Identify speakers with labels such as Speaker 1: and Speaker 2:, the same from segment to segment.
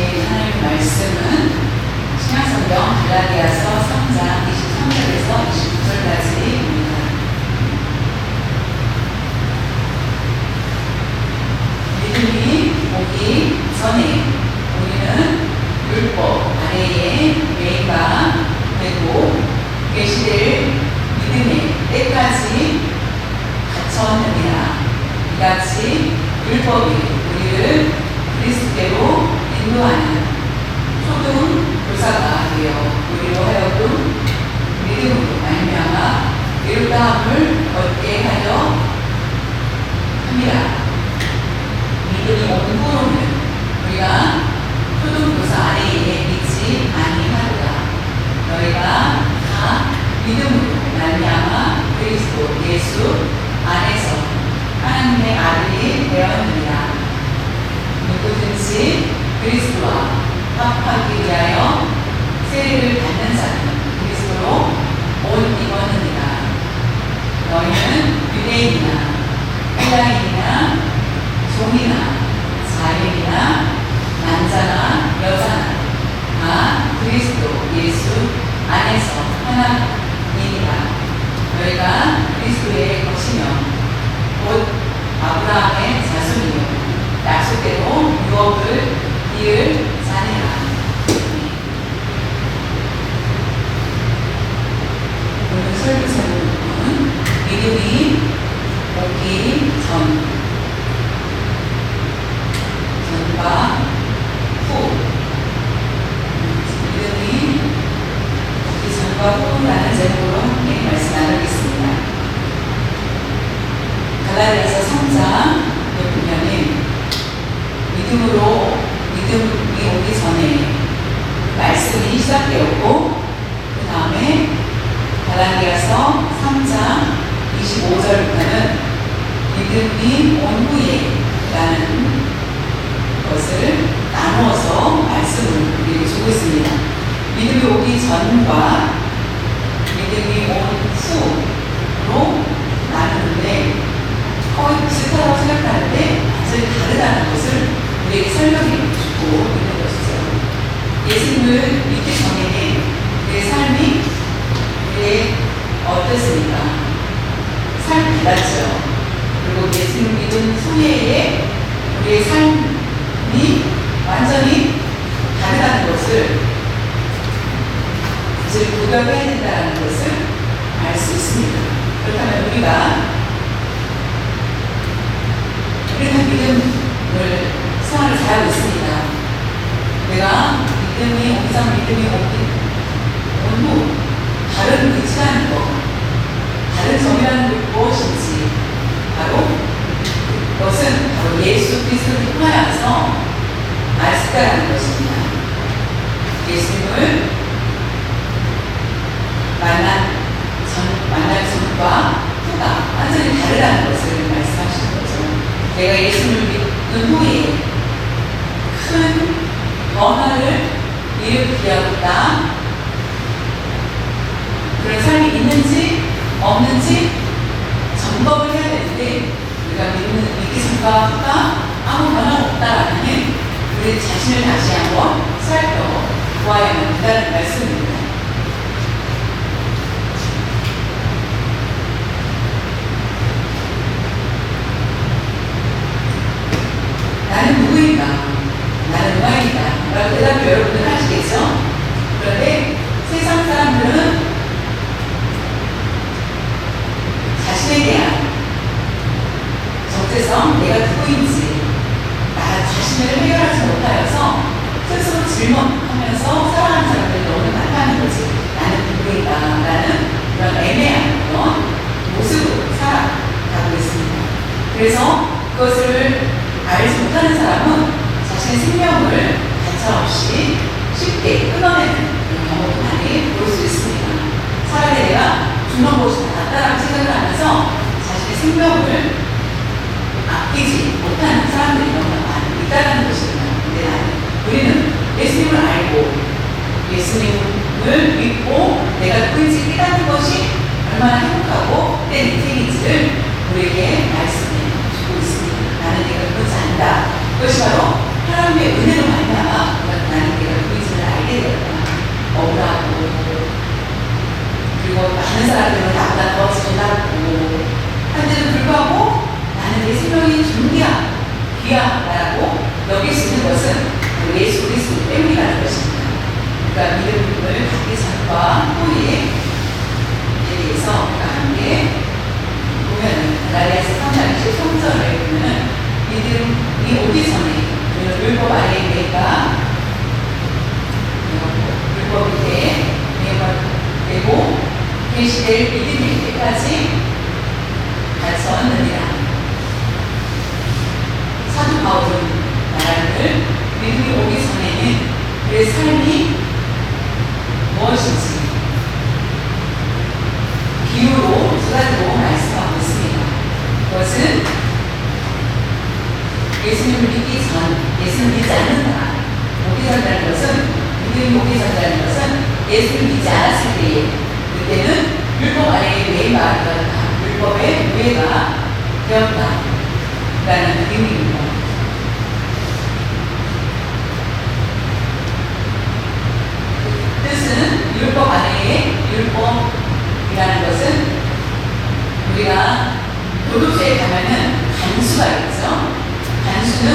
Speaker 1: 하나님의 말씀은 신약성경 갈라디아서 3장 23절에서 29절까지입니다. 믿음이 오기 전에 우리는 율법 아래에 매가 되고 계시될 믿음의 때까지 갇혔느니라. 이같이 율법이 우리를 그리스도께로 인도하는 초등 교사가 되어 우리로 하여금 믿음으로 말미암아 의롭다함을 얻게 하려 합니다. 믿음이 온 후로는 우리가 초등 교사 아래에 있지 아니하리라. 너희가 다 믿음으로 말미암아 그리스도 예수 안에서 하나님의 아들이 되었느니라. 누구든지 그리스도와 합하기 위하여 세례를 받는 자는 그리스도로 옷 입었느니라. 너희는 유대인이나 헬라인이나 종이나 자유이나 남자나 여자나 다 그리스도 예수 안에서 하나님이라. 너희가 그리스도의 것이며 곧 아브라함의 자손이요 약속대로 유업을 이을 자니라. 오늘 설교 제목은 믿음이 오기 전과 후. 믿음이 오기 전과 후라는 제목으로 함께 말씀 나누겠습니다. 갈라디아서 3장에 보면은 믿음이 오기 전에 말씀이 시작되었고 그 다음에 갈라디아서 3장 25절부터는 믿음이 온 후에 라는 것을 나누어서 말씀을 우리에게 주고 있습니다. 믿음이 오기 전과 믿음이 온 후로 나누는데 거의 비슷하다고 생각하는데 완전히 다르다는 것을 우리에게 설명해 주고 있는 것이죠. 예수님을 믿기 전에는 우리의 삶이 어땠습니까? 삶이 달랐죠. 그리고 예수님을 믿은 후에 우리의 삶이 완전히 다르다는 것을 이제 구별해야 된다는 것을 알 수 있습니다. 그렇다면 우리가 믿음을 생활을 잘하고 있습니다. 내가 믿음이 오기 온 후 다른 위치라는 것, 다른 점이라는 게 무엇인지 바로 그것은 바로 예수 그리스도를 통하여서 알 수 있다는 것입니다. 예수님을 만날 전과 후가 완전히 다르다는 것을 말씀하시는 거죠. 내가 예수님을 믿는 후에 큰 변화를 일으키려다 그런 삶이 있는지 없는지 점검을 해야 되는데 우리가 믿기 전과 후가 아무 변화가 없다라는 우리 자신을 다시 한번 살펴보아야만 한다는 말씀입니다. 나는 누구인가? 나는 누구인가? 라고 대답을 여러분들 하시겠죠? 그런데 세상 사람들은 자신에 대한 정체성, 내가 누구인지 나 자신을 해결하지 못하여서 스스로 질문하면서 살아가는 사람들이 너무 많다는 거지. 나는 누구인가? 라는 그런 애매한 그런 모습으로 살아가고 있습니다. 그래서 그것을 알지 못하는 사람은 자신의 생명을 가차없이 쉽게 끊어내는 경우도 많이 볼 수 있습니다. 차라리 내가 죽는 것이 낫다라고 생각을 하면서 자신의 생명을 아끼지 못하는 사람들이 너무 많이 있다는 것입니다. 근데 우리는 예수님을 알고 예수님을 믿고 내가 누구인지 깨닫는 것이 얼마나 행복하고 내 인생인지를 우리에게 말씀해 주고 있습니다. 나는 내가 그것이 아니다. 그것이 바로 하나님의 은혜로 말미암아 우리가 귀하다라고 여길 수 있는 것은 예수 그리스도 때문이라는 것입니다. 그러니까 믿음을 갖기 전과 후에 대해서 우리가 함께 보면은 갈라디아서 3장 13절에 보면은 믿음이 오기 전에 율법 아래에 내가 율법 밑에 되고 계시될 믿음의 때까지 갇혔느니라. 사도 바울은 말하기를 믿음이 오기 전에는 그의 삶이 무엇인지 비유로 두 가지로 말씀하고 있습니다. 그것은 예수님을 믿기 전, 예수님을 믿지 않는다. 오기 전이라는 것은, 믿음이 오기 전이라는 것은 예수님을 믿지 않았을 때에, 그때는 율법 아래에 매가 되었다. 율법의 노예가 되었다. 라는 의미입니다. 뜻은 율법 아래에 율법이라는 것은 우리가 도덕죄에 가면은 간수가 있죠. 간수는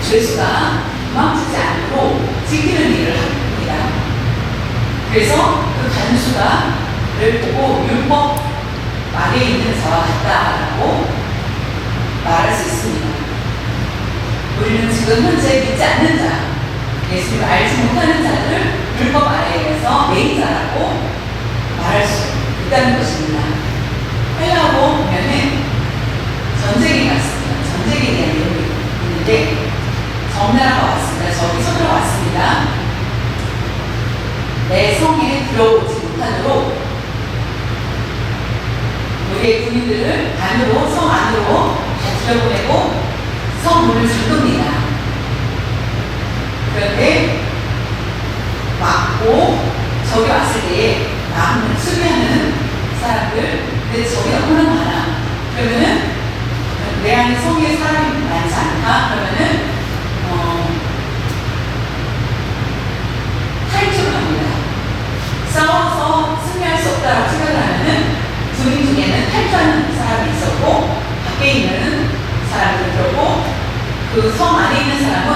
Speaker 1: 죄수가 도망치지 않도록 지키는 일을 합니다. 그래서 그 간수가를 보고 율법 아래에 있는 자와 같다라고 말할 수 있습니다. 우리는 지금 현재 믿지 않는 자, 예수님을 알지 못하는 자들을 율법 아래에서 매인자라고 말할 수 있다는 것입니다. 헬라어 보면은 전쟁이 났습니다. 전쟁에 대한 내용이 있는데 정나라가 왔습니다. 저기 서들어 왔습니다. 내 성에 들어오지 못하도록 우리의 군인들을 안으로, 성 안으로 다 들여보내고 성문을 잠깁니다. 그런데 막고 적이 왔을 때에 마음을 수비하는 사람들, 근데 적이 너무나 많아. 그러면은 내 안에 성에 사람이 많지 않다. 그러면은 탈출을 합니다. 싸워서 승리할 수 없다고 생각을 하면은 군인 중에는 탈출하는 사람이 있었고 밖에 있는 사람들이 그렇고 그 성 안에 있는 사람은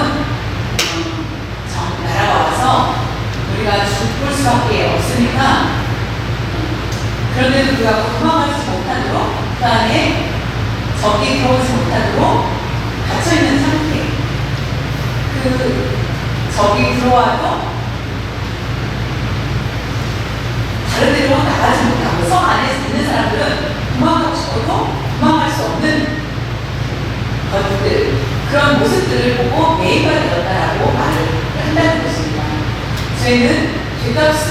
Speaker 1: 나라가 와서 우리가 죽을 수밖에 없으니까 그런데도 불구하고 도망가지 못하도록 그 안에 적이 들어오지 못하도록 갇혀있는 상태. 그 적이 들어와도 다른 데로 나가지 못하고 성 안에 있는 사람들은 도망가고 싶어도 도망갈 수 없는 것들, 그런 모습들을 보고 매이가 되었다라고 말을 한다는 것입니다. 죄는 죄값을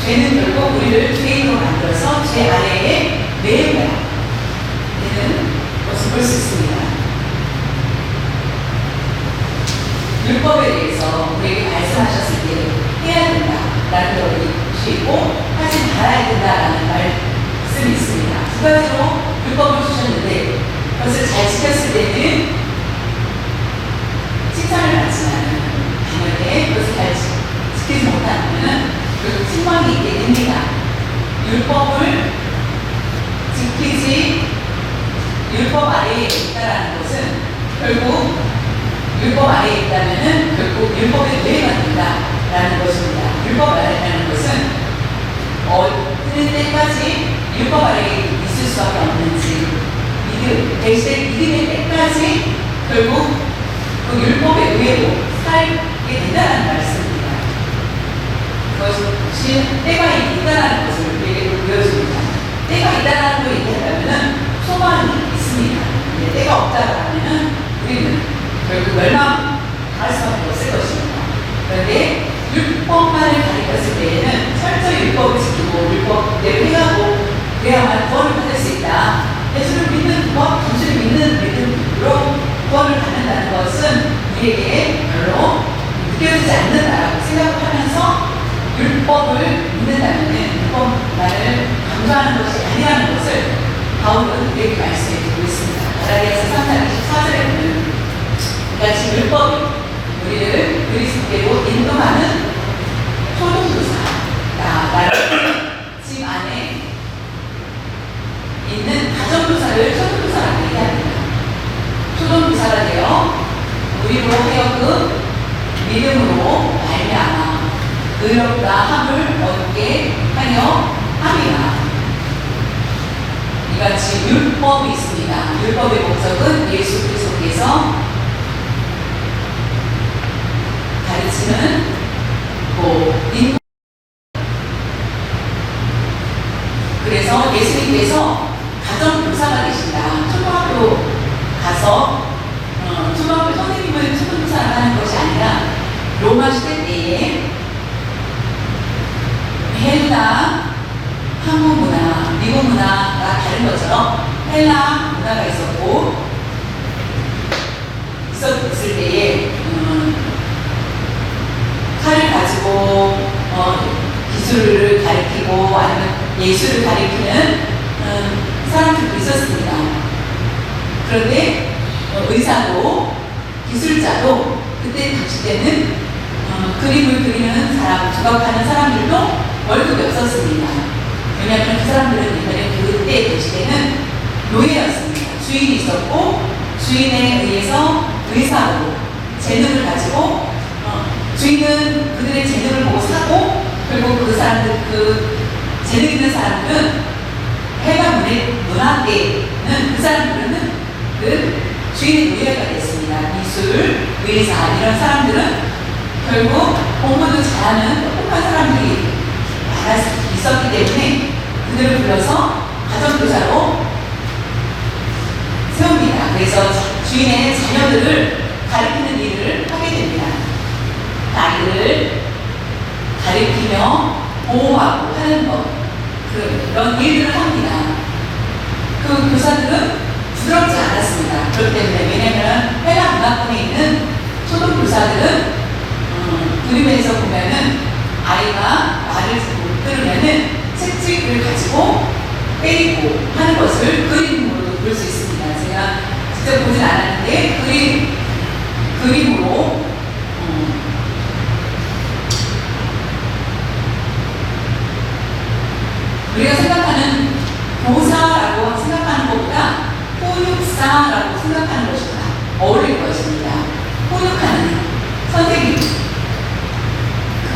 Speaker 1: 죄는 결국 우리를 죄인으로 만들어서 죄 아래에 매여야 되는 것을 볼 수 있습니다. 율법에 대해서 우리에게 말씀하셨을 때 해야 된다라는 것이고 하지 말아야 된다라는 말씀이 있습니다. 두 가지로 율법을 주셨는데 그것을 잘 지켰을 때는 칭찬을 받지만 만약에 그것을 잘 지키지 못하면 결국 책망이 있게 됩니다. 율법을 지키지 율법 아래에 있다라는 것은 결국 율법 아래에 있다면은 결국 율법의 노예가 된다라는 것입니다. 율법 아래에 있다는 것은 어느 때까지 율법 아래에 있을 수밖에 없는지 대신에 믿음의 때까지 결국 그 율법의 노예로 살게 된다는 말씀입니다. 그것이 때가 있다는 것을 우리에게 보여줍니다. 때가 있다는 걸 얘기하려면 소망이 있습니다. 근데 때가 없다라면 우리는 결국 멸망할 수밖에 없을 것입니다. 그런데 율법만을 가리켰을 때에는 철저히 율법을 지키고 율법대로 행하고 그래야만 구원을 받을 수 있다. 예수를 믿는 것, 단순히 믿는 믿음으로 구원을 받는다는 것은 우리에게 별로 느껴지지 않는다라고 생각을 하면서 율법을 믿는다면 율법만을 강조하는 것이 아니라는 것을 바울은 우리에게 말씀해 주고 있습니다. 갈라디아서 3장 24절에 보면 같이 율법이 우리를 그리스도께로 인도하는 초등교사다라는 집 안에 부사를 초등부사라고 얘기합니다. 초등부사가 되어 우리로 하여금 믿음으로 말미암아 의롭다 함을 얻게 하여 함이라. 이같이 율법이 있습니다. 율법의 목적은 예수 그리스도께서 가르치는 인도. 그래서 예수님께서 가정교사가 되신다. 초등학교 가서 초등학교 선생님을 초등교사를 하는 것이 아니라 로마 시대 때에 헬라, 한국 문화, 미국 문화가 다른 것처럼 헬라 문화가 있었을 때에 칼을 가지고 기술을 가리키고 아니면 예술을 가리키는 사람들도 있었습니다. 그런데 의사도 기술자도 그때 당시 때는 그림을 그리는 사람, 조각하는 사람들도 월급이 없었습니다. 왜냐하면 그 사람들은 옛날에 그때 당시 때는 노예였습니다. 주인이 있었고 주인에 의해서 의사로 재능을 가지고 주인은 그들의 재능을 보고 사고 결국 그 사람들, 그 재능 있는 사람들은 해가 문화계는 그 사람들은 그 주인의 노예가 됐습니다. 미술, 의사 이런 사람들은 결국 공부도 잘하는 똑똑한 사람들이 있었기 때문에 그들을 불러서 가정교사로 세웁니다. 그래서 주인의 자녀들을 가리키는 일을 하게 됩니다. 아이들을 가리키며 보호하고 하는 것, 그런 일들을 합니다. 그 교사들은 부드럽지 않았습니다. 그렇기 때문에 왜냐하면 헬라 문화권에 있는 초등교사들은 그림에서 보면은 아이가 말을 못 들으면은 채찍을 가지고 때리고 하는 것을 그림으로도 볼 수 있습니다. 제가 직접 보진 않았는데 그림으로 우리가 생각하는 교사라고 생각하는 것보다 훈육사라고 생각하는 것이 어울릴 것입니다. 훈육하는 선생님,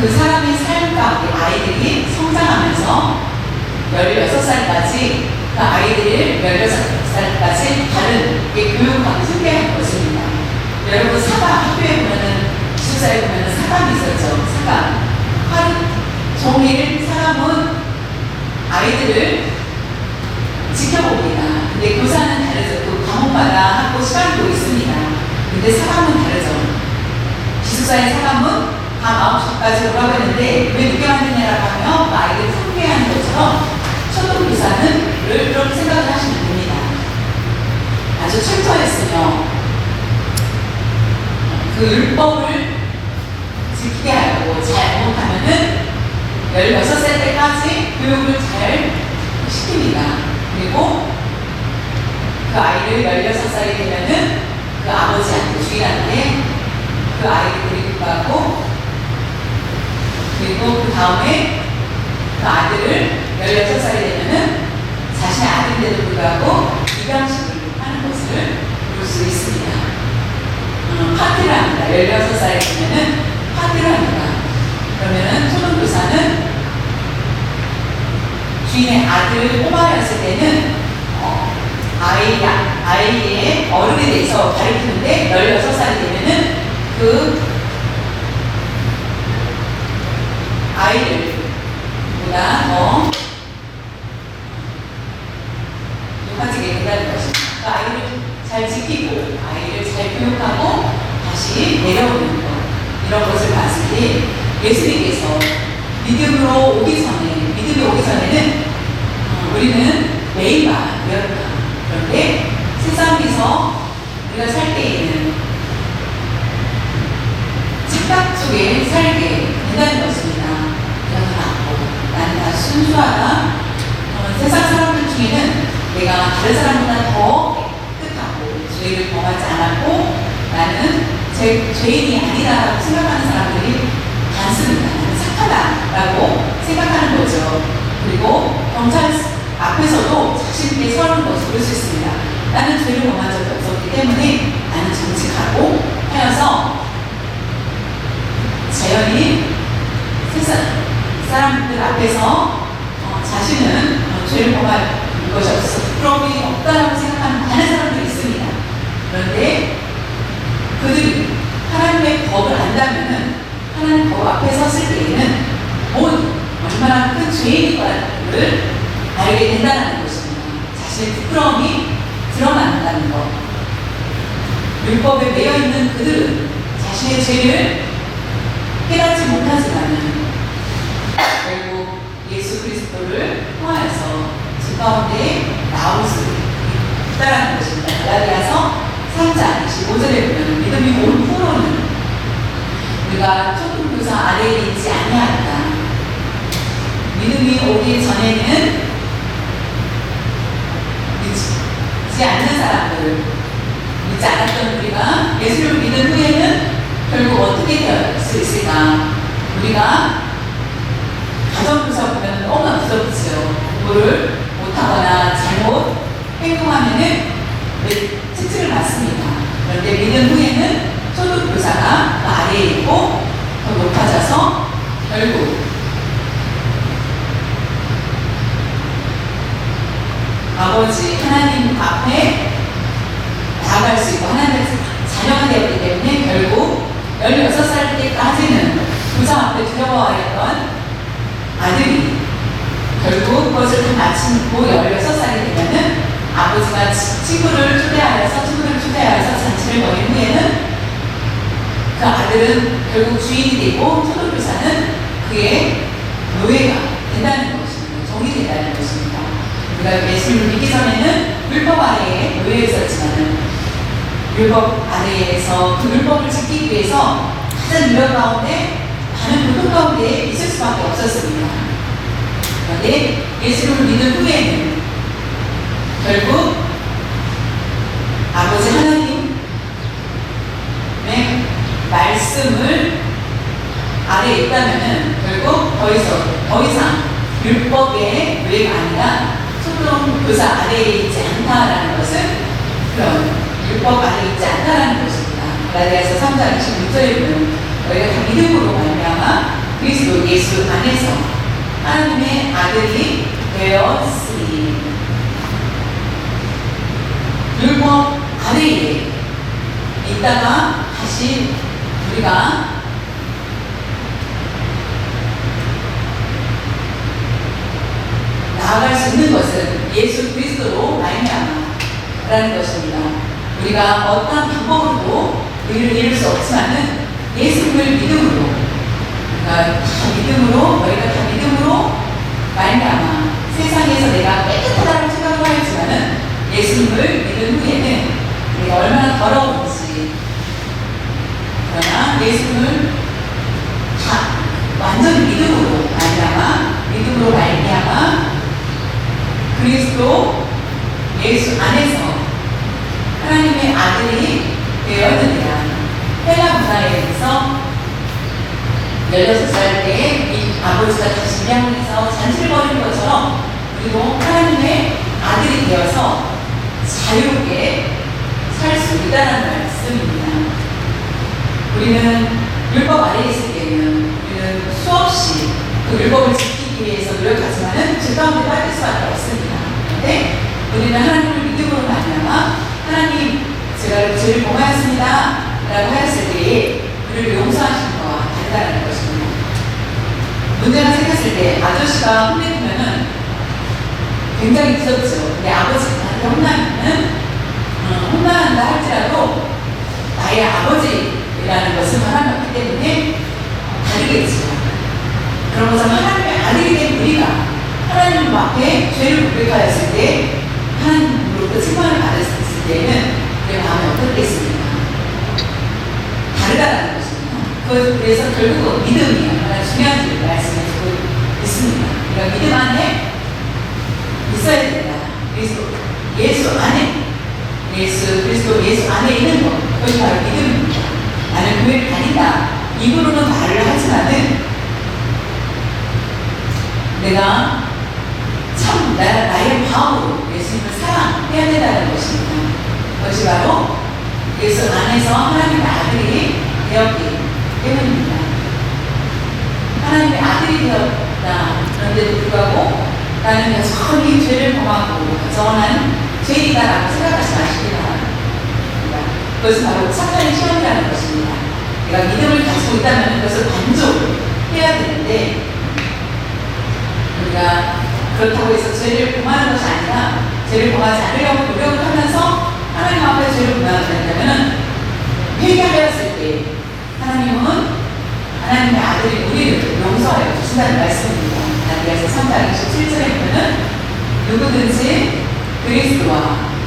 Speaker 1: 그 사람의 삶 가운데 아이들이 성장하면서 16살까지 그 아이들을 16살까지 바르게 교육하고 훈계하는 것입니다. 여러분 사감, 학교에 보면은 기숙사에 보면은 사감이 있었죠. 사감. 하루 종일 사감은 아이들을 지켜봅니다. 근데 교사는 다르죠. 그 과목마다 학교 시간도 있습니다. 근데 사감은 다르죠. 기숙사의 사감은 밤 9시까지 오라고 했는데 왜 늦게 만드냐라고 하면 아이들을 훈계하는 것처럼 초등교사는 그렇게 생각을 하시면 됩니다. 아주 철저했으며 그 율법을 지키게 하고 잘못하면은 16살 때까지 교육을 잘 시킵니다. 그리고 그 아이를 16살이 되면은 그 아버지한테, 주인한테 그 아이를 데리고 가고 그리고 그 다음에 그 아들을 16살이 되면은 자신의 아들인데도 불구하고 입양식을 하는 것을 볼 수 있습니다. 파티를 합니다. 16살이 되면은 파티를 합니다. 그러면은 초등교사는 주인의 아들 꼬마였을 때는 아이의 어른에 대해서 가르치는데 16살이 되면은 그 아이들보다 더 높아지게 된다는 것입니다. 그 아이를 잘 지키고 아이를 잘 교육하고 다시 내려오는 것, 이런 것을 봤을 때 예수님께서 믿음이 오기 전에는 우리는 매일마다 그런데 세상에서 우리가 살 때에는 착각 속에 살게 된다는 것입니다. 내가 다 낫고 나는 다 순수하다. 세상 사람들 중에는 내가 다른 사람보다 더 깨끗하고 죄를 범하지 않았고 나는 죄인이 아니다라고 생각하는 사람들이 많습니다. 나는 착하다라고 생각하는 거죠. 그리고 경찰 앞에서도 자신있게 서는 것으로 부를 수 있습니다. 나는 죄를 범한 적이 없었기 때문에 나는 정직하고 하여서 자연히 세상 사람들 앞에서 자신은 죄를 범할 것이 없어서 부끄러움이 없다라고 생각하는 많은 사람들이 있습니다. 그런데 그들이 하나님의 법을 안다면은 하나님 법 앞에 섰을 때에는 모두 얼마나 큰 죄인인가를 알게 된다는 것입니다. 자신의 부끄러움이 드러난다는 것. 율법에 매여 있는 그들은 자신의 죄를 깨닫지 못하지만은 결국 예수 그리스도를 통하여서 주 가운데 나올 수 있다는 것입니다. 갈라디아서 3장 25절에 보면 믿음이 온 후로는 우리가 초등교사 아래에 있지 아니하였다. 믿음이 오기 전에는 믿지 않는 사람들, 믿지 않았던 우리가 예수를 믿은 후에는 결국 어떻게 될 수 있을까? 우리가 가정교사 보면 너무나 무섭지요. 공부를 못하거나 잘못 행동하면은 채찍을 맞습니다. 그런데 믿은 후에는 초등교사가 그 아래에 있고 더 높아져서 결국 아버지 하나님 앞에 나아갈 수 있고 하나님의 자녀가 되었기 때문에 결국 16살 때까지는 교사 앞에 두려워하였던 아들이 결국 그것을 다 마치고 16살이 되면은 아버지가 친구들을 초대하여서 잔치를 벌인 후에는 그 아들은 결국 주인이 되고 초등교사는 그의 노예가 된다는 것입니다. 종이 된다는 것입니다. 우리가 예수님을 믿기 전에는 율법 아래에 노예에 있었지만은 율법 아래에서 그 율법을 지키기 위해서 가장 유력 가운데 많은 고통 가운데 있을 수밖에 없었습니다. 그런데 예수님을 믿은 후에는 결국 아버지 하나님의 말씀을 아래에 있다면은 결국 더 이상 율법의 노예가 아니라 초등교사 아래에 있지 않다라는 것은 그런 율법 아래에 있지 않다라는 것입니다. 갈라디아서 3장 26절에 보면 너희가 다 믿음으로 말미암아 그리스도 예수 안에서 하나님의 아들이 되었으니 율법 아래에 있다가 다시 우리가 나아갈 수 있는 것은 예수 그리스도로 말미암아라는 것입니다. 우리가 어떤 방법으로도 의를 이룰 수 없지만은 예수님을 믿음으로, 너희가 다 믿음으로 말미암아 세상에서 내가 깨끗하다고 생각을 하였지만은 예수님을 믿은 후에는 내가 얼마나 더러운지, 그러나 예수님을 다 완전히 믿음으로 말미암아 그리스도 예수 안에서 하나님의 아들이 되었느니라. 헬라 문화에서 16살 때에 이 아버지가 다시 입양해서 잔치를 벌이는 것처럼 우리도 하나님의 아들이 되어서 자유롭게 살 수 있다는 말씀입니다. 우리는 율법 아래에 있을 때는 우리는 수없이 그 율법을 지키기 위해서 노력하지만은 죄 가운데 빠질 수밖에 없습니다. 그런데 우리는 하나님을 믿음으로 말미암아 하나님 제가 죄를 범하였습니다 라고 하였을 때에 우리를 용서하신 거와 다르다는 것입니다. 문제가 생겼을 때 아저씨가 혼내주면은 굉장히 무섭죠. 근데 아버지한테 혼나면은 혼난다 할지라도 나의 아버지라는 것은 하나님 없기 때문에 다르겠죠. 그런 것은 하나님의 아들이 된 우리가 하나님 앞에 죄를 고백하였을 때 하나님으로부터 칭찬을 받을 수 있을 때는 우리의 마음이 어떻겠습니까? 다르다는 것입니다. 그래서 결국은 믿음이 얼마나 중요한지를 말씀해주고 있습니다. 우리가 믿음 안에 있어야 된다. 그리스도 예수 안에 있는 것, 그것이 바로 믿음입니다. 나는 교회를 다닌다. 입으로는 말을 하지만은 내가 참 나의 마음으로 예수님을 사랑해야 된다는 것입니다. 그것이 바로 예수 안에서 하나님의 아들이 되었기 때문입니다. 하나님의 아들이 되었다. 그런데도 불구하고 나는 여전히 죄를 범하고 여전한 죄인이다라고 생각하지 마시기 바랍니다. 그것은 바로 사탄의 시험이라는 것입니다. 내가 믿음을 가지고 있다면 그것을 반족해야 되는데 우리가 그렇다고 해서 죄를 범하는 것이 아니라 죄를 범하지 않으려고 노력을 하면서 하나님 앞에 죄를 범하게 된다면 회개하였을 때 하나님은 하나님의 아들이 우리를 용서하여 주신다는 말씀입니다. 갈라디아서 3장 27절에 보면 누구든지 그리스도와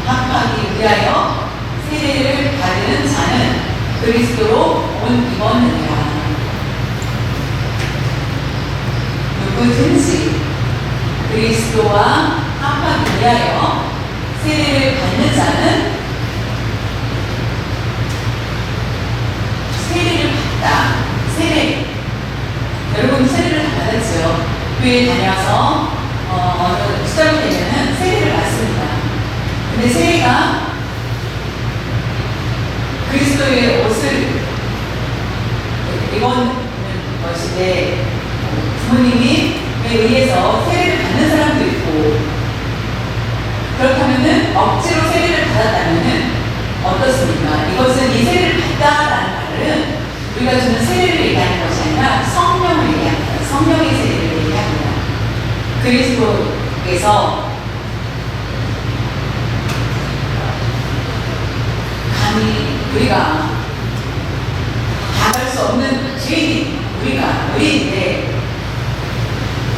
Speaker 1: 합하기 위하여 세례를 받은 자는 그리스도로 옷 입었느니라. 누구든지 그리스도와 합하기 위하여 세례를 받는 자는 세례를 받다. 세례. 여러분 세례를 다 받았죠. 교회에 다녀서 어느 시절이 되면은 세례를 받습니다. 근데 세례가 그리스도의 옷을 입은 것인데 부모님이 의해서 세례를 받는 사람도 있고 그렇다면은 억지로 세례를 받았다면은 어떻습니까? 이것은 이 세례를 받다라는 말은 우리가 주는 세례를 얘기하는 것이 아니라 성령을 얘기합니다. 성령의 세례를 얘기합니다. 그리스도께서 감히 우리가 다갈 수 없는 죄인 우리가 의인인데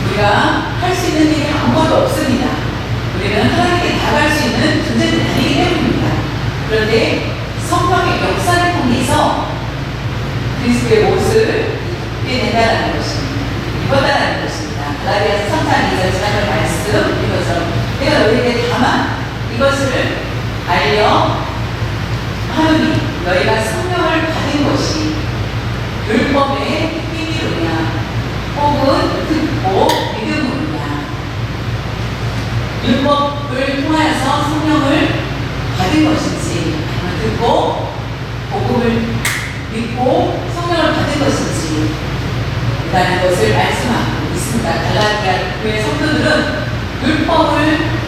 Speaker 1: 우리가 할 수 있는 일이 아무것도 없습니다. 우리는 하나님께 다가갈 수 있는 존재들이 아니기 때문입니다. 그런데 성령의 역사를 통해서 그리스도의 옷을 입게 된다는 것입니다. 입었다는 것입니다. 갈라디아서 3장 2절 지난번 말씀 이것처럼 내가 너희에게 다만 이것을 알려 하느니 너희가 성령을 받은 것이 율법의 힘이로냐 혹은 듣고 믿음으로냐. 율법을 통하여서 성령을 받은 것인지 아니면 듣고 복음을 믿고 성령을 받은 것인지 라는 것을 말씀하고 있습니다. 갈라디아 교회 성도들은 율법을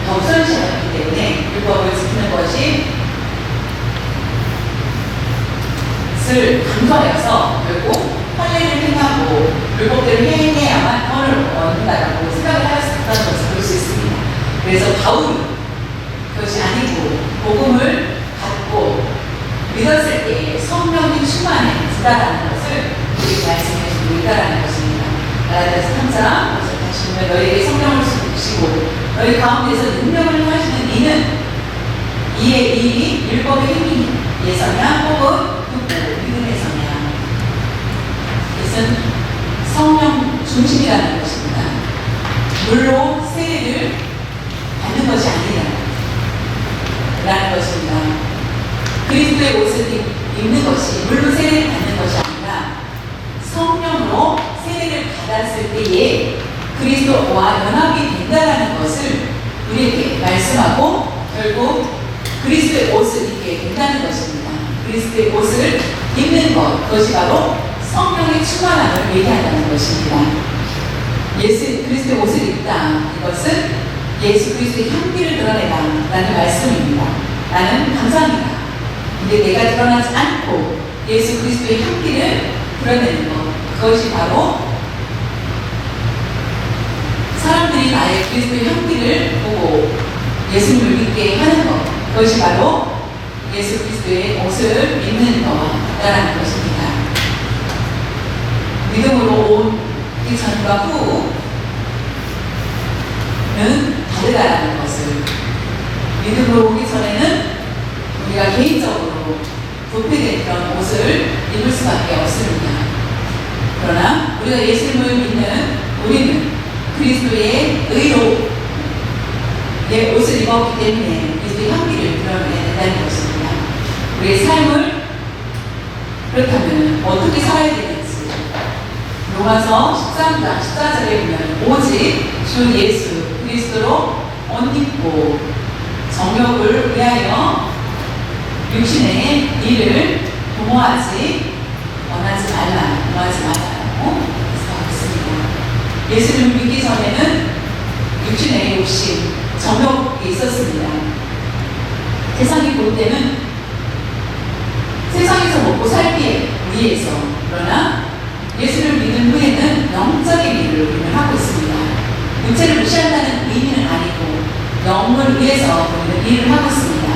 Speaker 1: 더 우선시하기 때문에 율법을 지키는 것이 을 강조하여서 결국 할례를 행하고 율법대로 행해야만 구원을 얻는다라고 생각을 하였다는 것을 볼 수 있습니다. 그래서 바울은 그것이 아니고 복음을 받고 믿었을 때 성령이 충만해진다라는 것을 우리 말씀해 주고 있다라는 것입니다. 갈라디아서 3장 그것을 다시 보면 너희에게 성령을 주시고 너희 가운데서 능력을 행하시는 이는 이의 일이 율법의 행위에서냐 혹은 믿음에서냐. 이것은 성령 중심이라는 것입니다. 물로 세례를 받는 것이 아니라 라는 것입니다. 그리스도의 옷을 입는 것이 물로 세례를 받는 것이 아니라 성령으로 세례를 받았을 때에 그리스도와 연합이 된다는 것을 우리에게 말씀하고 결국 그리스도의 옷을 입게 된다는 것입니다. 그리스도의 옷을 입는 것, 그것이 바로 성령의 충만함을 얘기한다는 것입니다. 그리스도의 옷을 입다. 이것은 예수 그리스도의 향기를 드러내다라는 말씀입니다. 나는 감사합니다. 근데 내가 드러나지 않고 예수 그리스도의 향기를 드러내는 것, 그것이 바로 사람들이 나의 그리스도의 향기를 보고 예수님을 믿게 하는 것, 그것이 바로 예수 그리스도의 옷을 입는 것과 같다는 것입니다. 믿음으로 오기 전과 후는 다르다는 것을, 믿음으로 오기 전에는 우리가 개인적으로 부패된 그런 옷을 입을 수밖에 없습니다. 그러나 우리가 예수님을 믿는 우리는 그리스도의 의로 내 옷을 입었기 때문에 그리스도의 향기를 드러내야 된다는 것입니다. 우리의 삶을 그렇다면 어떻게 살아야 되는지 로마서 13장 14절에 보면 오직 주 예수 그리스도로 옷 입고 정욕을 위하여 육신의 일을 도모하지 원하지 말라, 도모하지 말라고 했습니다. 예수를 믿기 전에는 육신의 욕심, 정욕이 있었습니다. 세상이 볼 때는 세상에서 먹고 살기 위해서, 그러나 예수를 믿은 후에는 영적인 일을 우리는 하고 있습니다. 육체를 무시한다는 의미는 아니고 영을 위해서 우리는 일을 하고 있습니다.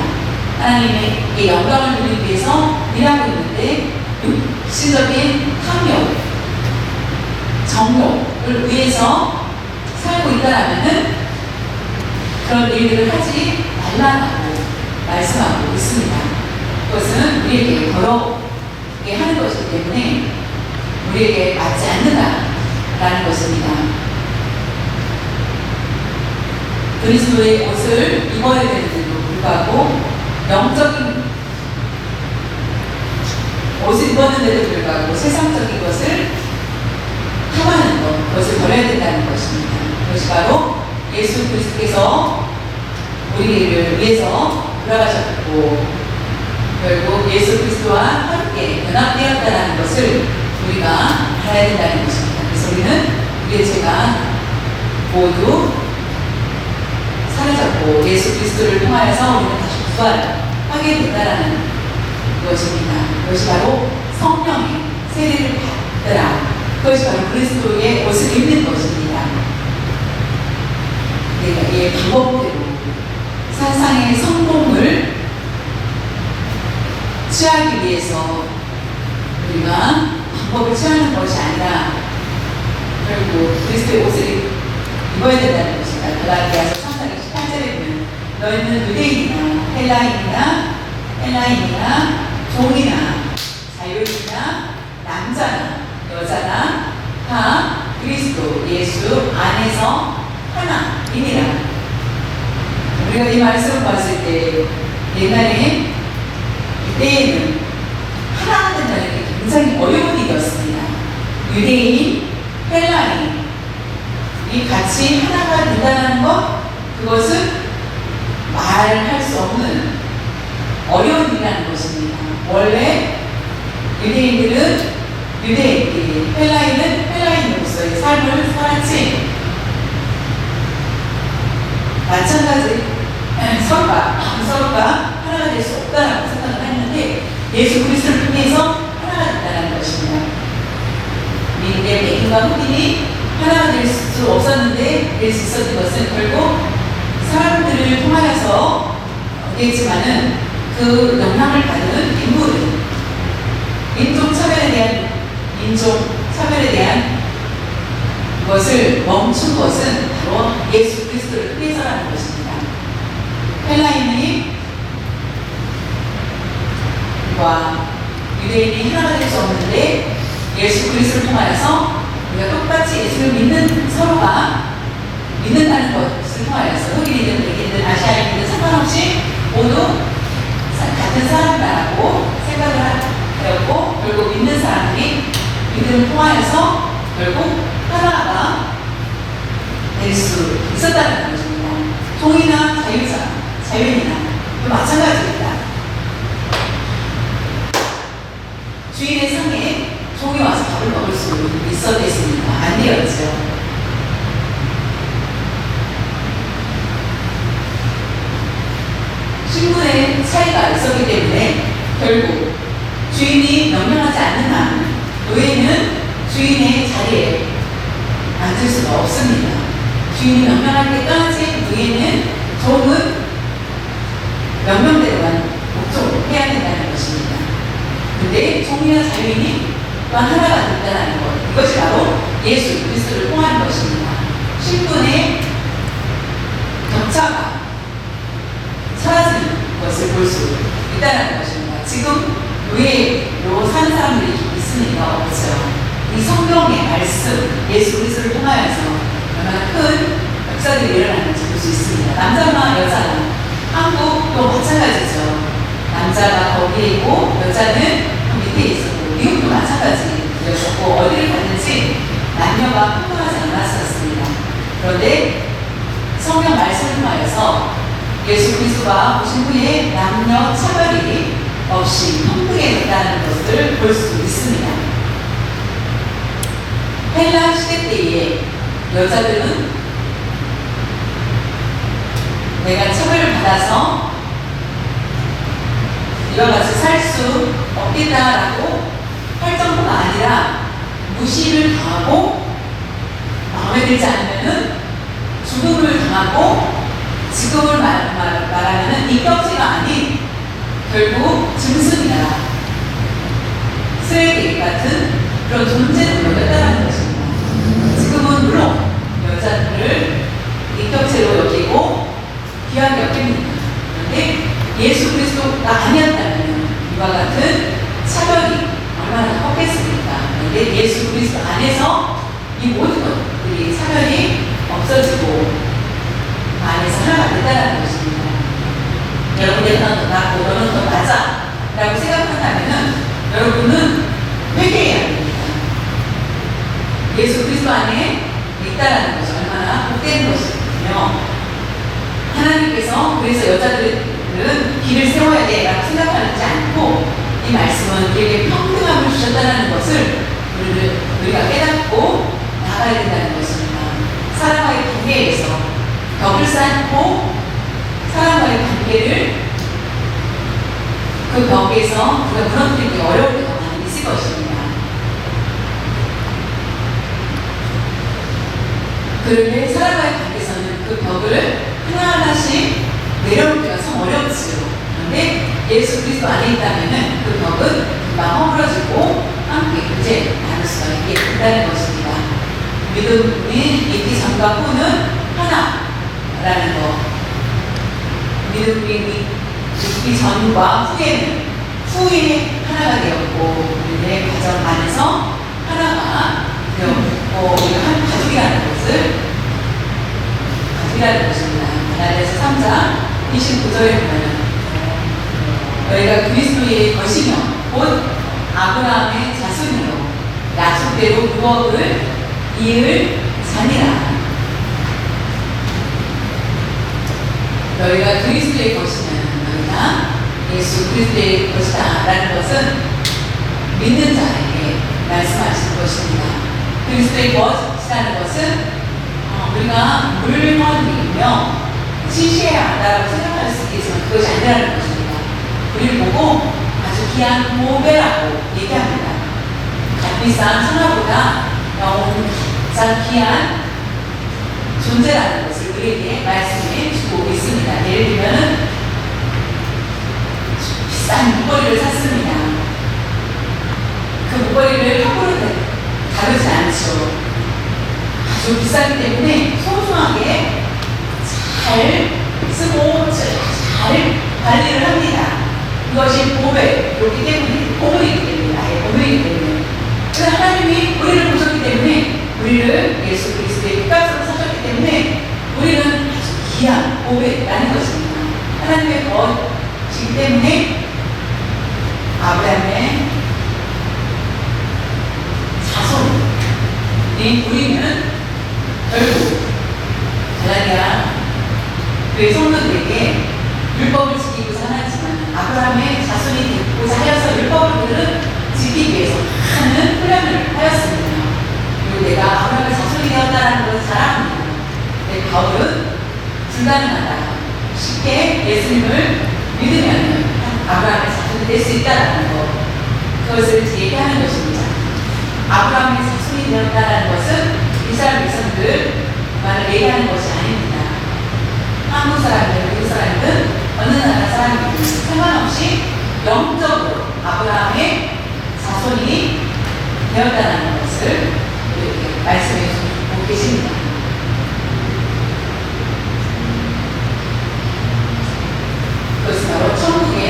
Speaker 1: 하나님의 영광을 누리기 위해서 일하고 있는데 육신적인 탐욕, 정욕을 위해서 살고 있다라면은 그런 일들을 하지 말라고 말씀하고 있습니다. 그것은 우리에게 더럽게 하는 것이기 때문에 우리에게 맞지 않는다라는 것입니다. 그리스도의 옷을 입어야 되는데도 불구하고 영적인 옷을 입었는데도 불구하고 세상적인 것을 탐하는 것, 그것을 버려야 된다는 것입니다. 그것이 바로 예수 그리스도께서 우리를 위해서 돌아가셨고 결국 예수 그리스도와 함께 연합되었다는 것을 우리가 알아야 된다는 것입니다. 그래서 우리는 우리의 죄가 모두 사라졌고 예수 그리스도를 통하여서 우리는 다시 부활하게 된다는 것입니다. 그것이 바로 성령의 세례를 받더라. 그것이 바로 그리스도의 옷을 입는 것입니다. 내가 이 방법대로 세상의 성공을 취하기 위해서 우리가 방법을 취하는 것이 아니라 결국 그리스도의 옷을 입어야 된다는 것입니다. 갈라디아서 3장 18절에 보면 너희는 유대인이나 헬라인이나 종이나 자유인이나 남자나 여자나 다 그리스도 예수 안에서 하나이니라. 우리가 이 말씀을 봤을 때 옛날에 이때에는 하나가 된다는 게 굉장히 어려운 일이었습니다. 유대인, 헬라인 이 같이 하나가 된다는 것, 그것은 말할 수 없는 어려운 일이라는 것입니다. 원래 유대인들은 유대인끼리, 헬라인은 헬라인으로서의 삶을 살았지 마찬가지 서로가 하나가 될 수 없다라고 생각을 했는데 예수 그리스도를 통해서 하나가 된다는 것입니다. 미국의 백인과 흑인이 하나가 될 수 없었는데 될 수 있었던 것은 결국 사람들을 통하여서 되지만은 그 영향을 받는 인물은 민족 차별에 대한 것을 멈춘 것은 바로 예수 그리스도를 통해서라는 것입니다. 헬라인과 유대인이 하나가 될 수 없는데 예수 그리스도를 통하여서 우리가 똑같이 예수를 믿는 서로가 믿는다는 것을 통하여서 흑인이든 백인이든 아시아인이든 상관없이 모두 같은 사람이라고 생각을 하였고 결국 믿는 사람들이 믿음을 통하여서 결국 하나가 될 수 있었다는 것입니다. 종이나 자유인이나 마찬가지입니다. 주인의 상에 종이 와서 밥을 먹을 수 있었겠습니까? 안 되었죠. 신분의 차이가 있었기 때문에 결국 주인이 명령하지 않는 한 노예는 주인의 자리에 앉을 수가 없습니다. 주인이 명령할 때까지 노예는 종은 명령대로만 복종해야 된다는 것입니다. 근데 종이나 자유인이 또 하나가 된다는 것, 이것이 바로 예수 그리스도를 통하는 것입니다. 신분의 격차가 사라지는 것을 볼 수 있다는 것입니다. 지금 노예로 사는 사람들이 있으니까 없죠. 이 성경의 말씀, 예수 그리스도를 통하여서 얼마나 큰 역사들이 일어나는지 볼 수 있습니다. 남자나 여자나 한국도 마찬가지죠. 남자가 거기에 있고 여자는 그 밑에 있었고 미국도 마찬가지였었고 어디를 갔는지 남녀가 평등하지 않았었습니다. 그런데 성경 말씀을 통하여서 예수 그리스도가 오신 후에 남녀 차별이 없이 평등에 됐다는 것을 볼 수 있습니다. 헬라 시대 때에 여자들은 내가 차별을 받아서 이와 같이 살 수 없겠다라고 할 정도가 아니라 무시를 당하고 마음에 들지 않으면 죽음을 당하고 지금을 말하면 인격체가 아닌 결국 짐승이다, 쓰레기 같은 그런 존재로 여겼다는 것입니다. 지금은 물론 여자들을 인격체로 여기고 귀하게 여깁니다. 그런데 예수 그리스도가 아니었다면 이와 같은 차별이 얼마나 컸겠습니까? 그런데 예수 그리스도 안에서 이 모든 것들이 차별이 없어지고 안에서 하나가 됐다는 것입니다. 여러분, 내가 더 낫고 너는 더 낫아 라고 생각한다면 여러분은 회개해야 합니다. 예수 그리스도 안에 있다는 것이 얼마나 복된 것이며, 하나님께서 그래서 여자들은 길을 세워야 돼 라고 생각하지 않고 이 말씀은 우리에게 평등함을 주셨다는 것을 우리가 깨닫고 나가야 된다는 것입니다. 사람과의 관계에서 벽을 쌓고 사람과의 관계를 그 벽에서 우리가 무너뜨리기 어려울 때가 많이 있을 것입니다. 그런데 사람과의 관계에서는 그 벽을 하나하나씩 내려올 때가 참 어렵지요. 그런데 예수 그리스도 안에 있다면 그 벽은 금방 허물어지고 함께 이제 나눌 수가 있게 된다는 것입니다. 믿음이 있기 전과 후는 하나라는 것. 믿음이 있기 전과 후에는 후에 하나가 되었고, 우리의 가정 안에서 하나가 되었고, 우리가 한 가족이라는 것입니다. 갈라디아서 3장 29절에 보면 너희가 그리스도의 것이며 곧 아브라함의 자손이요 약속대로 무엇을 이을 자니라. 너희가 그리스도의 것이면 너희가 예수 그리스도의 것이다 라는 것은 믿는 자에게 말씀하시는 것입니다. 그리스도의 것이라는 것은 우리가 물건이며 지시해야 한다고 생각할 수 있겠지만 그것이 아니라는 것입니다. 우리를 보고 아주 귀한 보배라고 얘기합니다. 값비싼 천하보다 가장 귀한 존재라는 것을 우리에게 말씀해 주고 있습니다. 예를 들면 비싼 목걸이를 샀습니다. 그 목걸이를 함부로 다루지 않죠. 아주 비싸기 때문에 소중하게 잘 쓰고 잘 관리를 합니다. 그것이 보배이기 때문에, 보물이기 때문에, 아예 보물이기 때문에. 그래서 하나님이 우리를 보셨기 때문에, 우리를 예수 그리스도의 피값으로 사셨기 때문에 우리는 아주 귀한 보배라는 것입니다. 하나님의 것이기 때문에 아브라함의 자손이 우리는 결국 갈라디아 그의 성도들에게 율법을 지키고 살았지만 아브라함의 자손이 되고자 하여서 율법을 그들은 지키기 위해서 많은 훈련을 하였습니다. 그리고 내가 아브라함의 자손이 되었다는 것을 자랑합니다. 근데 바울은 불가능하다, 쉽게 예수님을 믿으면 아브라함의 자손이 될 수 있다는 것, 그것을 얘기하는 것입니다. 아브라함의 자손이 되었다는 것은 이스라엘 백성들만을 얘기하는 것이 아닙니다. 한국 사람이든 미국 사람이든 어느 나라 사람이든 상관없이 영적으로 아브라함의 자손이 되었다는 것을 이렇게 말씀해 주고 계십니다. 그것은 바로 천국의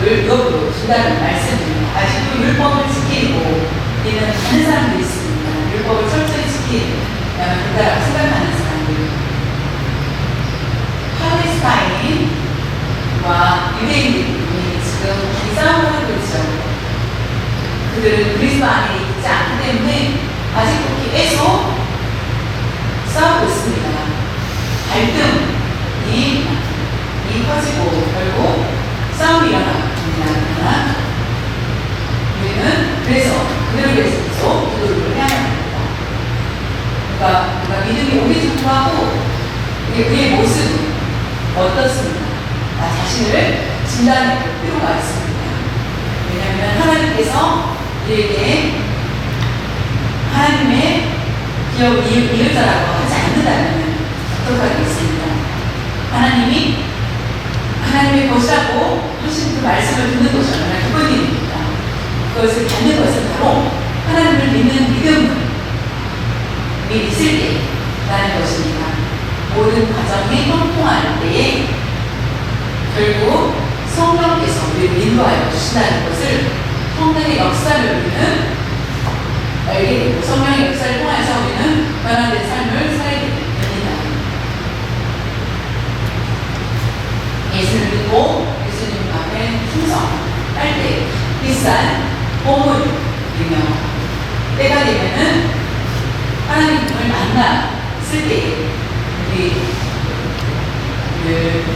Speaker 1: 율법으로 준다는 말씀입니다. 아직도 율법을 지키고 있는 많은 사람들이 있습니다. 율법을 철저히 지키야만 된다고 생각하는 사람들. 팔레스타인과 유대인들이 지금 많이 싸움을 하고 있죠. 그들은 그리스도 안에 있지 않기 때문에 아직도 계속 싸우고 있습니다. 우리가 믿음이 오기 전하고 우리의 모습은 어떻습니까? 나 자신을 진단해 볼 필요가 있습니다. 왜냐하면 하나님께서 우리에게 하나님의 기업을 이을 자라고 하지 않는다면 어떡하겠습니까? 하나님이 하나님의 것이라고 하신 그 말씀을 듣는 것이 얼마나 기쁜 일입니까? 그것을 받는 것은 바로 하나님을 믿는 믿음을 있을 때라는 것입니다. 모든 과정이 형통할 때에 결국 성령께서 우리를 인도하여 주신다는 것을 성령의 역사를 우리는 알게 되고 성령의 역사를 통해서 우리는 변화된 삶을 살게 됩니다. 예수를 믿고 예수님 앞에 충성할 때 비싼 보물을 누리며 때가 되면은 하나님을 만났을 때 우리를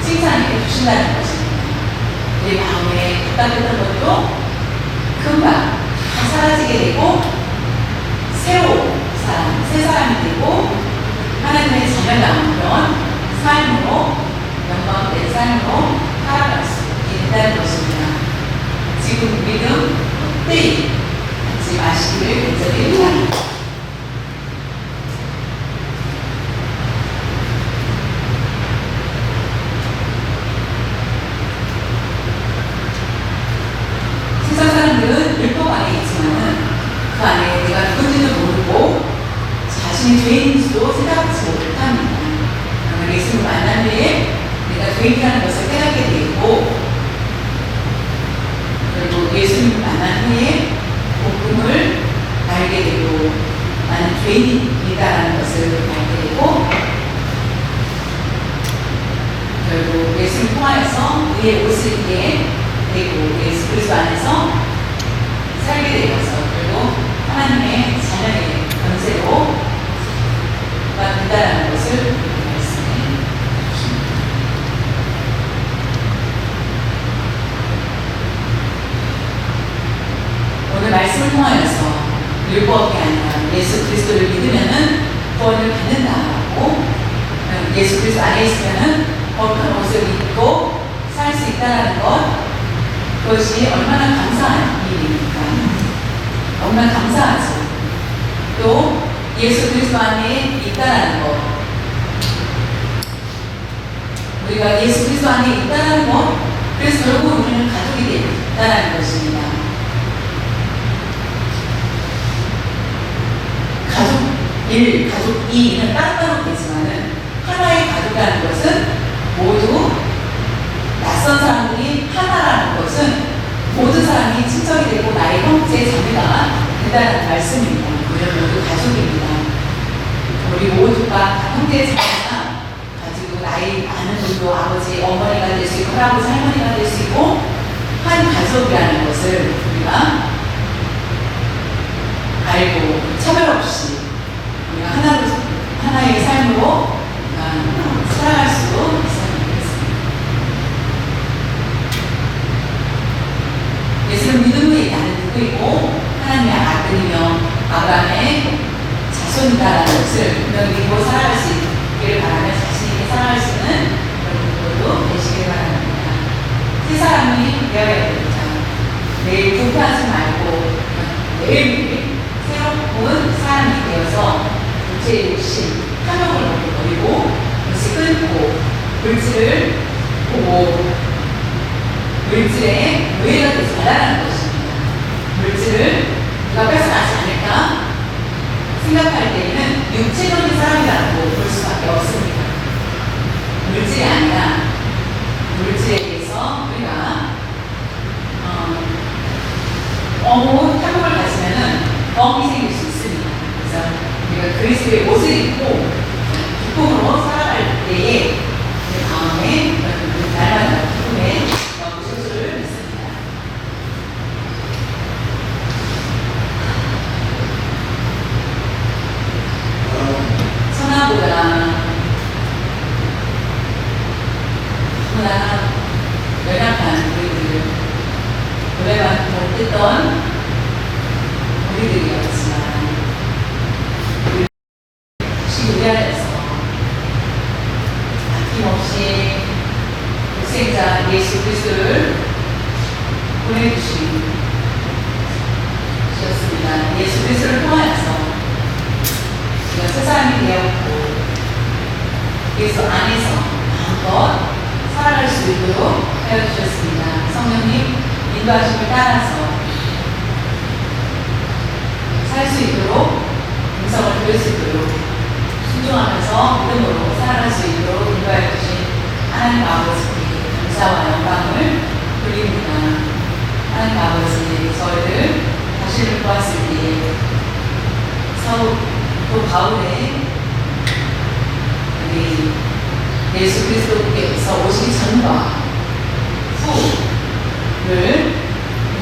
Speaker 1: 칭찬해 주신다는 것입니다. 우리 마음에 답답했던 것도 금방 사라지게 되고 새 사람이 되고 하나님의 자녀다운 그런 삶으로 영광된 삶으로 살아갈 수 있게 된다는 것입니다. 지금 믿음 헛되이 갖지 마시기를 간절히 바랍니다. 세상 사람들은 율법 안에 있지만은 그 안에 내가 누군지도 모르고 자신이 죄인인지도 생각하지 못합니다. 그러면 예수님을 만난 후에 내가 죄인이라는 것을 깨닫게 되고 그리고 예수님을 만난 후에 복음을 알게 되고 나는 죄인이다라는 것을 알게 되고 결국 예수님을 통하여서 의의 옷을 입게 되고 예수 그리스도 안에서 살게 되어서 결국 하나님의 자녀의 권세로 된다는 것을 말씀해 주십니다. 오늘 말씀을 통하여서 율법이 아니라 예수 그리스도를 믿으면은 구원을 받는다고 예수 그리스도 안에 있으면은 거룩한 옷을 입고 살 수 있다는 것 그것이 얼마나 감사한 일입니까? 얼마나 감사하죠. 또 예수 그리스도 안에 있다라는 것 우리가 예수 그리스도 안에 있다라는 것 그래서 결국 우리는 가족이 된다라는 것입니다. 가족 1, 가족 2는 따로따로 되지만은 하나의 가족이라는 것은 모두 낯선 사람들이 하나라는 것은 모든 사람이 친척이 되고 나의 형제 자매가 된다는 말씀입니다. 우리는 모두 가족입니다. 우리 모두가 형제 자매가 가지고 나이 많은 분도 아버지 어머니가 될 수 있고 할아버지 할머니가 될 수 있고 한 가족이라는 것을 우리가 알고 차별 없이 우리가 하나의 삶으로 살아갈 수 있습니다. 예수를 믿은 후에 나는 누구이고 하나님의 아들이며 아브라함의 자손이다라는 것을 분명히 믿고 살아갈 수 있기를 바라며 자신 있게 살아갈 수 있는 여러분들도 되시길 바랍니다. 새 사람이 되어야 됩니다. 내일 불편하지 말고 내일 새로운 사람이 되어서 육체의 욕심, 탐욕을 버리고 그것이 끊고 물질을 보고 물질에 노예가 되지 말라는 것입니다. 물질을 누가 뺏어가지 않을까 생각할 때에는 육체적인 사람이라고 볼 수밖에 없습니다. 물질이 아니라 물질에 대해서 우리가 너무 탐욕을 가지면은 멍이 생길 수 있습니다. 그래서 우리가 그리스도의 옷을 입고 기쁨으로 살아갈 때에 내 마음에 날마다 기쁨에 소주를 믿습니다. 선한 우리 안에서 아낌없이 독생자 예수 그리스도를 보내주셨습니다. 예수 그리스도를 통하여서 우리가 새 사람이 되었고 예수 안에서 마음껏 살아갈 수 있도록 하여주셨습니다. 성령님 인도하심을 따라서 살 수 있도록 음성을 들을 수 있도록 순종하면서 믿음으로 살아갈 수 있도록 인도하여 주신 하나님 아버지께 감사와 영광을 돌립니다. 하나님 아버지, 저희를 다시를 보았을 때 또 바울의 우리 예수 그리스도께서 오시기 전과 후를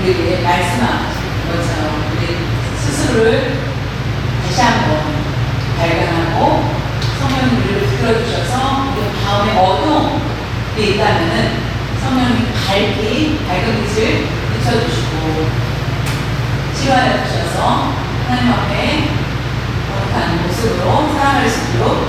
Speaker 1: 우리에게 말씀하신 것처럼 우리 스스로를 다시 한번 발견하고 성령님 우리를 붙들어주셔서 우리 마음에 어두움이 있다면 성령님 밝은 빛을 비춰주시고 치유하여 주셔서 하나님 앞에 거룩한 모습으로 살아갈 수 있도록